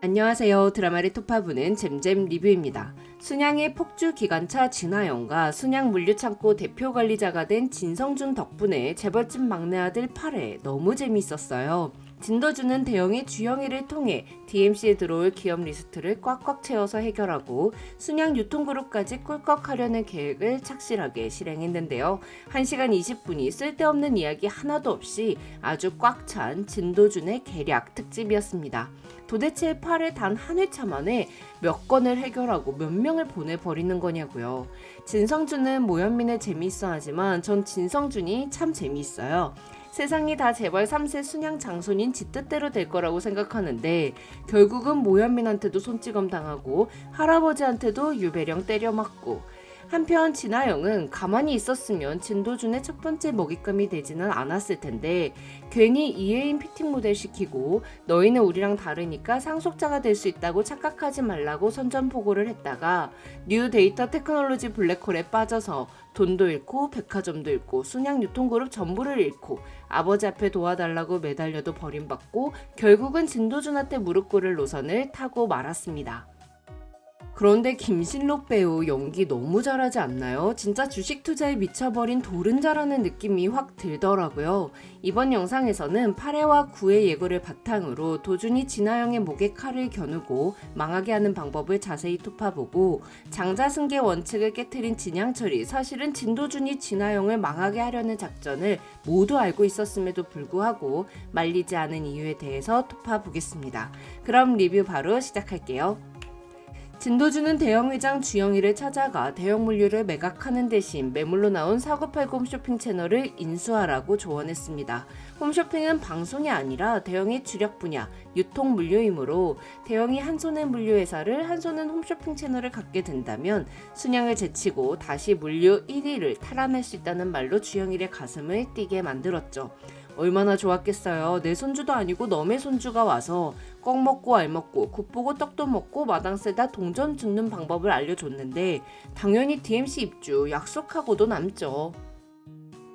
안녕하세요. 드라마를 토파보는 잼잼 리뷰입니다. 순양의 폭주 기관차 진화영과 순양 물류창고 대표 관리자가 된 진성준 덕분에 재벌집 막내 아들 8회 너무 재밌었어요. 진도준은 대영의 주영이를 통해 DMC에 들어올 기업 리스트를 꽉꽉 채워서 해결하고 순양 유통그룹까지 꿀꺽하려는 계획을 착실하게 실행했는데요. 1시간 20분이 쓸데없는 이야기 하나도 없이 아주 꽉 찬 진도준의 계략 특집이었습니다. 도대체 8회 단 한 회차 만에 몇 건을 해결하고 몇 명을 보내버리는 거냐고요. 진성준은 모현민을 재미있어 하지만 전 진성준이 참 재미있어요. 세상이 다 재벌 3세 순양 장손인 지 뜻대로 될 거라고 생각하는데 결국은 모현민한테도 손찌검 당하고 할아버지한테도 유배령 때려 맞고, 한편 진아영은 가만히 있었으면 진도준의 첫 번째 먹잇감이 되지는 않았을 텐데 괜히 이혜인 피팅 모델 시키고 너희는 우리랑 다르니까 상속자가 될 수 있다고 착각하지 말라고 선전포고를 했다가 뉴 데이터 테크놀로지 블랙홀에 빠져서 돈도 잃고 백화점도 잃고 순양 유통그룹 전부를 잃고 아버지 앞에 도와달라고 매달려도 버림받고 결국은 진도준한테 무릎 꿇을 노선을 타고 말았습니다. 그런데 김신록 배우 연기 너무 잘하지 않나요? 진짜 주식 투자에 미쳐버린 도른자라는 느낌이 확 들더라고요. 이번 영상에서는 8회와 9회 예고를 바탕으로 도준이 진아영의 목에 칼을 겨누고 망하게 하는 방법을 자세히 토파보고, 장자승계 원칙을 깨트린 진양철이 사실은 진도준이 진아영을 망하게 하려는 작전을 모두 알고 있었음에도 불구하고 말리지 않은 이유에 대해서 토파보겠습니다. 그럼 리뷰 바로 시작할게요. 진도준은 대형회장 주영이를 찾아가 대형 물류를 매각하는 대신 매물로 나온 4980 홈쇼핑 채널을 인수하라고 조언했습니다. 홈쇼핑은 방송이 아니라 대형의 주력 분야, 유통 물류이므로 대형이 한 손의 물류회사를 한 손은 홈쇼핑 채널을 갖게 된다면 순양을 제치고 다시 물류 1위를 탈환할 수 있다는 말로 주영이의 가슴을 뛰게 만들었죠. 얼마나 좋았겠어요. 내 손주도 아니고 너의 손주가 와서 꺽 먹고 알 먹고 국 보고 떡도 먹고 마당 쓸다 동전 죽는 방법을 알려줬는데 당연히 DMC 입주 약속하고도 남죠.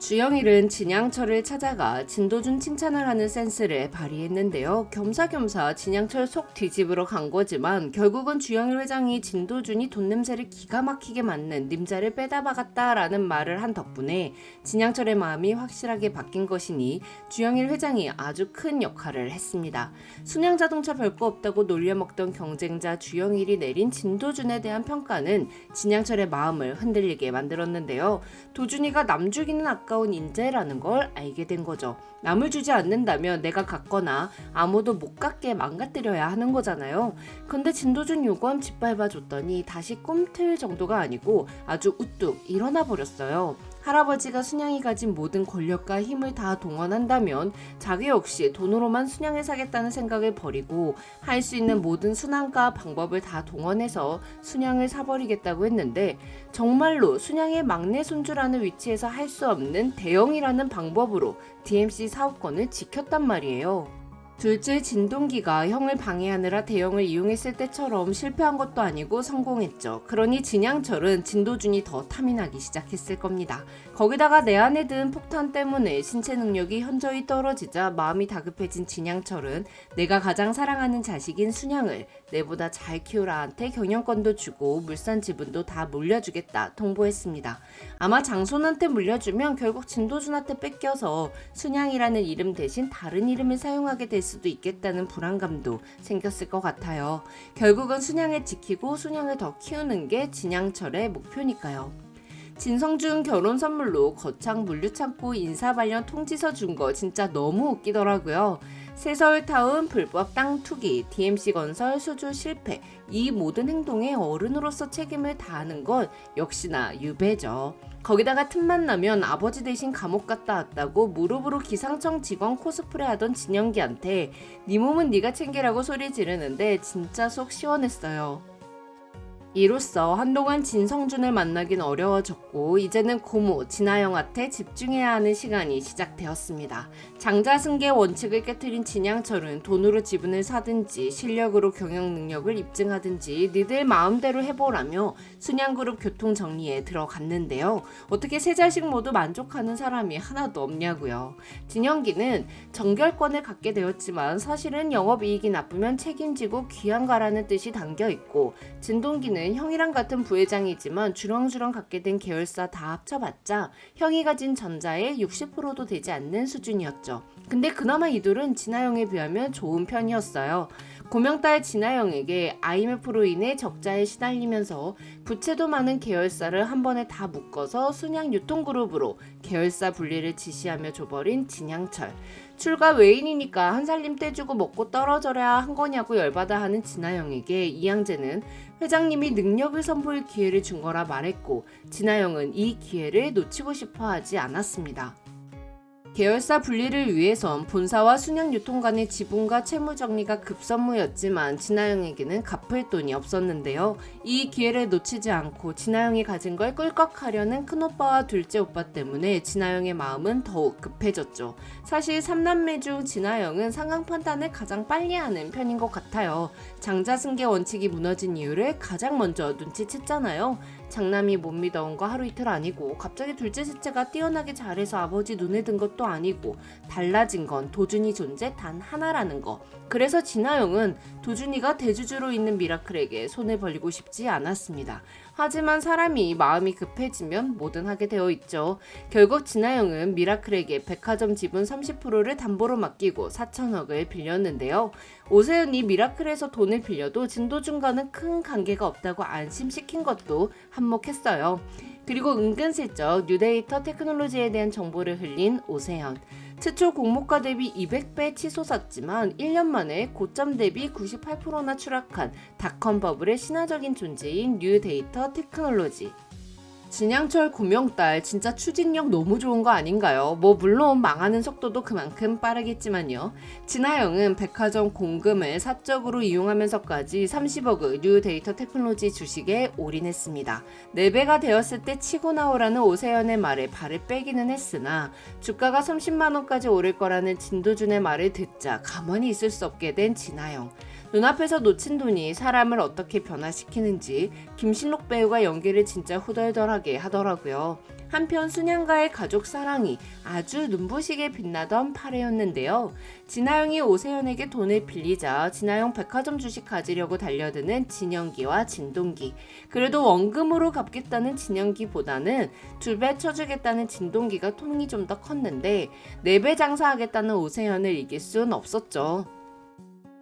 주영일은 진양철을 찾아가 진도준 칭찬을 하는 센스를 발휘했는데요. 겸사겸사 진양철 속 뒤집으러 간 거지만 결국은 주영일 회장이 진도준이 돈 냄새를 기가 막히게 맡는 님자를 빼다 박았다라는 말을 한 덕분에 진양철의 마음이 확실하게 바뀐 것이니 주영일 회장이 아주 큰 역할을 했습니다. 순양자동차 별거 없다고 놀려먹던 경쟁자 주영일이 내린 진도준에 대한 평가는 진양철의 마음을 흔들리게 만들었는데요. 도준이가 남 죽이는 아까운 인재라는 걸 알게 된 거죠. 남을 주지 않는다면 내가 갖거나 아무도 못 갖게 망가뜨려야 하는 거잖아요. 근데 진도준 요건 짓밟아줬더니 다시 꿈틀 정도가 아니고 아주 우뚝 일어나 버렸어요. 할아버지가 순양이 가진 모든 권력과 힘을 다 동원한다면 자기 역시 돈으로만 순양을 사겠다는 생각을 버리고 할 수 있는 모든 순환과 방법을 다 동원해서 순양을 사버리겠다고 했는데 정말로 순양의 막내 손주라는 위치에서 할 수 없는 대형이라는 방법으로 DMC 사업권을 지켰단 말이에요. 둘째 진동기가 형을 방해하느라 대형을 이용했을 때처럼 실패한 것도 아니고 성공했죠. 그러니 진양철은 진도준이 더 탐이 나기 시작했을 겁니다. 거기다가 내 안에 든 폭탄 때문에 신체 능력이 현저히 떨어지자 마음이 다급해진 진양철은 내가 가장 사랑하는 자식인 순양을 내보다 잘 키우라한테 경영권도 주고 물산 지분도 다 물려주겠다 통보했습니다. 아마 장손한테 물려주면 결국 진도준한테 뺏겨서 순양이라는 이름 대신 다른 이름을 사용하게 될 수도 있겠다는 불안감도 생겼을 것 같아요. 결국은 순양을 지키고 순양을 더 키우는 게 진양철의 목표니까요. 진성준 결혼 선물로 거창 물류창고 인사 관련 통지서 준 거 진짜 너무 웃기더라고요. 새서울타운 불법 땅 투기, DMC 건설 수주 실패, 이 모든 행동에 어른으로서 책임을 다하는 건 역시나 유배죠. 거기다가 틈만 나면 아버지 대신 감옥 갔다 왔다고 무릎으로 기상청 직원 코스프레 하던 진영기한테 네 몸은 네가 챙기라고 소리 지르는데 진짜 속 시원했어요. 이로써 한동안 진성준을 만나긴 어려워졌고 이제는 고모 진아영한테 집중해야 하는 시간이 시작되었습니다. 장자승계 원칙을 깨트린 진양철은 돈으로 지분을 사든지 실력으로 경영 능력을 입증하든지 니들 마음대로 해보라며 순양그룹 교통 정리에 들어갔는데요. 어떻게 세 자식 모두 만족하는 사람이 하나도 없냐고요. 진영기는 정결권을 갖게 되었지만 사실은 영업이익이 나쁘면 책임지고 귀양가라는 뜻이 담겨있고, 진동기는 형이랑 같은 부회장이지만 주렁주렁 갖게 된 계열사 다 합쳐봤자 형이 가진 전자의 60%도 되지 않는 수준이었죠. 근데 그나마 이 둘은 진아영에 비하면 좋은 편이었어요. 고명딸 진아영에게 IMF로 인해 적자에 시달리면서 부채도 많은 계열사를 한 번에 다 묶어서 순양 유통그룹으로 계열사 분리를 지시하며 줘버린 진양철. 출가 외인이니까 한 살림 떼주고 먹고 떨어져야 한 거냐고 열받아 하는 진아영에게 이양재는 회장님이 능력을 선보일 기회를 준 거라 말했고, 진아영은 이 기회를 놓치고 싶어 하지 않았습니다. 계열사 분리를 위해선 본사와 순양유통 간의 지분과 채무 정리가 급선무였지만 진아영에게는 갚을 돈이 없었는데요. 이 기회를 놓치지 않고 진아영이 가진 걸 꿀꺽하려는 큰오빠와 둘째 오빠 때문에 진아영의 마음은 더욱 급해졌죠. 사실 3남매 중 진아영은 상황 판단을 가장 빨리 하는 편인 것 같아요. 장자승계 원칙이 무너진 이유를 가장 먼저 눈치챘잖아요. 장남이 못 믿어온 거 하루 이틀 아니고 갑자기 둘째 셋째가 뛰어나게 잘해서 아버지 눈에 든 것도 아니고 달라진 건 도준이 존재 단 하나라는 거. 그래서 진아영은 도준이가 대주주로 있는 미라클에게 손을 벌리고 싶지 않았습니다. 하지만 사람이 마음이 급해지면 뭐든 하게 되어 있죠. 결국 진아영은 미라클에게 백화점 지분 30%를 담보로 맡기고 4천억을 빌렸는데요. 오세훈이 미라클에서 돈을 빌려도 진도준과는 큰 관계가 없다고 안심시킨 것도 한몫했어요. 그리고 은근슬쩍 뉴데이터 테크놀로지에 대한 정보를 흘린 오세현. 최초 공모가 대비 200배 치솟았지만 1년 만에 고점 대비 98%나 추락한 닷컴 버블의 신화적인 존재인 뉴데이터 테크놀로지. 진양철 고명딸 진짜 추진력 너무 좋은 거 아닌가요? 뭐 물론 망하는 속도도 그만큼 빠르겠지만요. 진아영은 백화점 공금을 사적으로 이용하면서까지 30억의 뉴데이터 테크놀로지 주식에 올인했습니다. 4배가 되었을 때 치고 나오라는 오세현의 말에 발을 빼기는 했으나 주가가 30만원까지 오를 거라는 진도준의 말을 듣자 가만히 있을 수 없게 된 진아영. 눈앞에서 놓친 돈이 사람을 어떻게 변화시키는지 김신록 배우가 연기를 진짜 후덜덜하게 하더라고요. 한편 순양가의 가족 사랑이 아주 눈부시게 빛나던 8회였는데요. 진아영이 오세현에게 돈을 빌리자 진아영 백화점 주식 가지려고 달려드는 진영기와 진동기. 그래도 원금으로 갚겠다는 진영기보다는 2배 쳐주겠다는 진동기가 통이 좀 더 컸는데 4배 장사하겠다는 오세현을 이길 순 없었죠.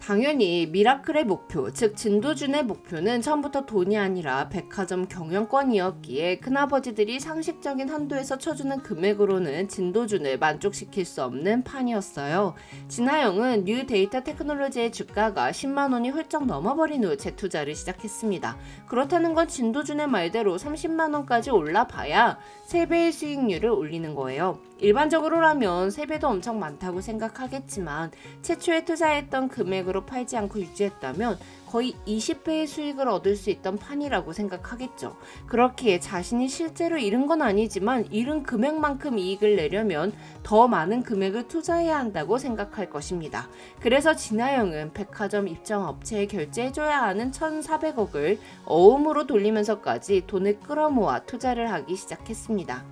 당연히 미라클의 목표, 즉 진도준의 목표는 처음부터 돈이 아니라 백화점 경영권이었기에 큰아버지들이 상식적인 한도에서 쳐주는 금액으로는 진도준을 만족시킬 수 없는 판이었어요. 진아영은 뉴데이터 테크놀로지의 주가가 10만원이 훌쩍 넘어버린 후 재투자를 시작했습니다. 그렇다는 건 진도준의 말대로 30만원까지 올라봐야 3배의 수익률을 올리는 거예요. 일반적으로라면 3배도 엄청 많다고 생각하겠지만 최초에 투자했던 금액으로 팔지 않고 유지했다면 거의 20배의 수익을 얻을 수 있던 판이라고 생각하겠죠. 그렇기에 자신이 실제로 잃은 건 아니지만 잃은 금액만큼 이익을 내려면 더 많은 금액을 투자해야 한다고 생각할 것입니다. 그래서 진아영은 백화점 입점업체에 결제해줘야 하는 1,400억을 어음으로 돌리면서까지 돈을 끌어모아 투자를 하기 시작했습니다.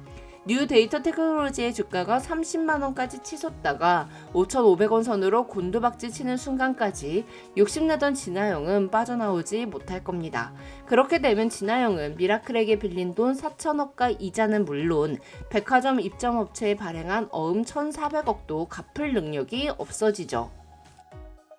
뉴데이터 테크놀로지의 주가가 30만원까지 치솟다가 5,500원 선으로 곤두박질 치는 순간까지 욕심내던 진아영은 빠져나오지 못할 겁니다. 그렇게 되면 진아영은 미라클에게 빌린 돈 4천억과 이자는 물론 백화점 입점업체에 발행한 어음 1,400억도 갚을 능력이 없어지죠.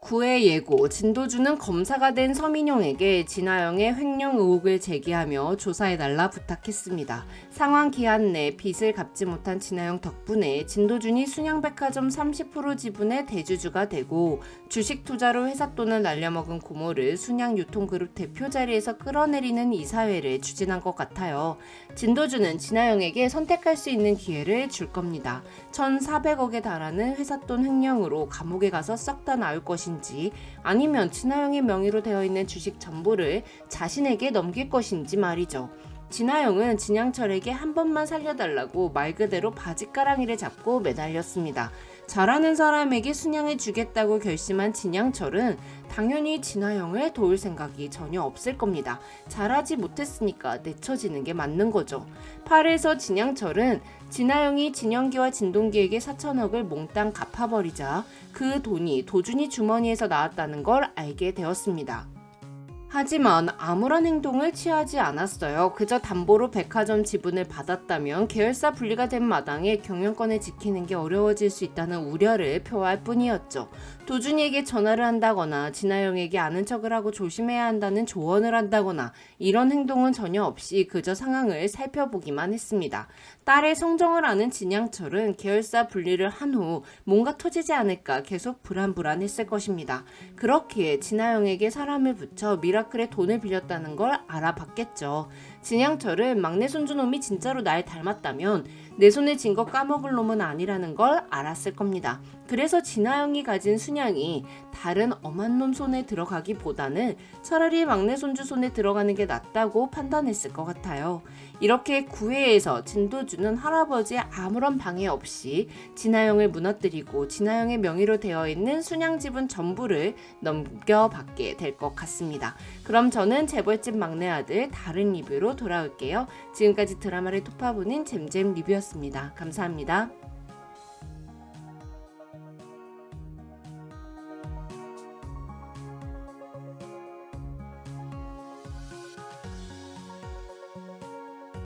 9회 예고, 진도준은 검사가 된 서민용에게 진아영의 횡령 의혹을 제기하며 조사해달라 부탁했습니다. 상환 기한 내 빚을 갚지 못한 진아영 덕분에 진도준이 순양백화점 30% 지분의 대주주가 되고 주식 투자로 회사 돈을 날려먹은 고모를 순양유통그룹 대표 자리에서 끌어내리는 이사회를 추진한 것 같아요. 진도준은 진아영에게 선택할 수 있는 기회를 줄 겁니다. 1,400억에 달하는 회사 돈 횡령으로 감옥에 가서 썩다 나올 것인지 것인지 아니면 진아영의 명의로 되어 있는 주식 전부를 자신에게 넘길 것인지 말이죠. 진아영은 진양철에게 한 번만 살려달라고 말 그대로 바짓가랑이를 잡고 매달렸습니다. 잘하는 사람에게 순양을 주겠다고 결심한 진양철은 당연히 진아영을 도울 생각이 전혀 없을 겁니다. 잘하지 못했으니까 내쳐지는 게 맞는 거죠. 8에서 진양철은 진아영이 진영기와 진동기에게 4천억을 몽땅 갚아버리자 그 돈이 도준이 주머니에서 나왔다는 걸 알게 되었습니다. 하지만 아무런 행동을 취하지 않았어요. 그저 담보로 백화점 지분을 받았다면 계열사 분리가 된 마당에 경영권을 지키는 게 어려워질 수 있다는 우려를 표할 뿐이었죠. 도준이에게 전화를 한다거나 진아영에게 아는 척을 하고 조심해야 한다는 조언을 한다거나 이런 행동은 전혀 없이 그저 상황을 살펴보기만 했습니다. 딸의 성정을 아는 진양철은 계열사 분리를 한 후 뭔가 터지지 않을까 계속 불안했을 것입니다. 그렇기에 진아영에게 사람을 붙여 미라클의 돈을 빌렸다는 걸 알아봤겠죠. 진양철은 막내 손주놈이 진짜로 날 닮았다면 내 손에 쥔 거 까먹을 놈은 아니라는 걸 알았을 겁니다. 그래서 진아영이 가진 순양이 다른 엄한 놈 손에 들어가기보다는 차라리 막내 손주 손에 들어가는 게 낫다고 판단했을 것 같아요. 이렇게 구회에서 진도준은 할아버지의 아무런 방해 없이 진아영을 무너뜨리고 진아영의 명의로 되어 있는 순양 지분 전부를 넘겨받게 될 것 같습니다. 그럼 저는 재벌집 막내 아들 다른 리뷰로 돌아올게요. 지금까지 드라마를 톱파보는 잼잼 리뷰였습니다. 감사합니다.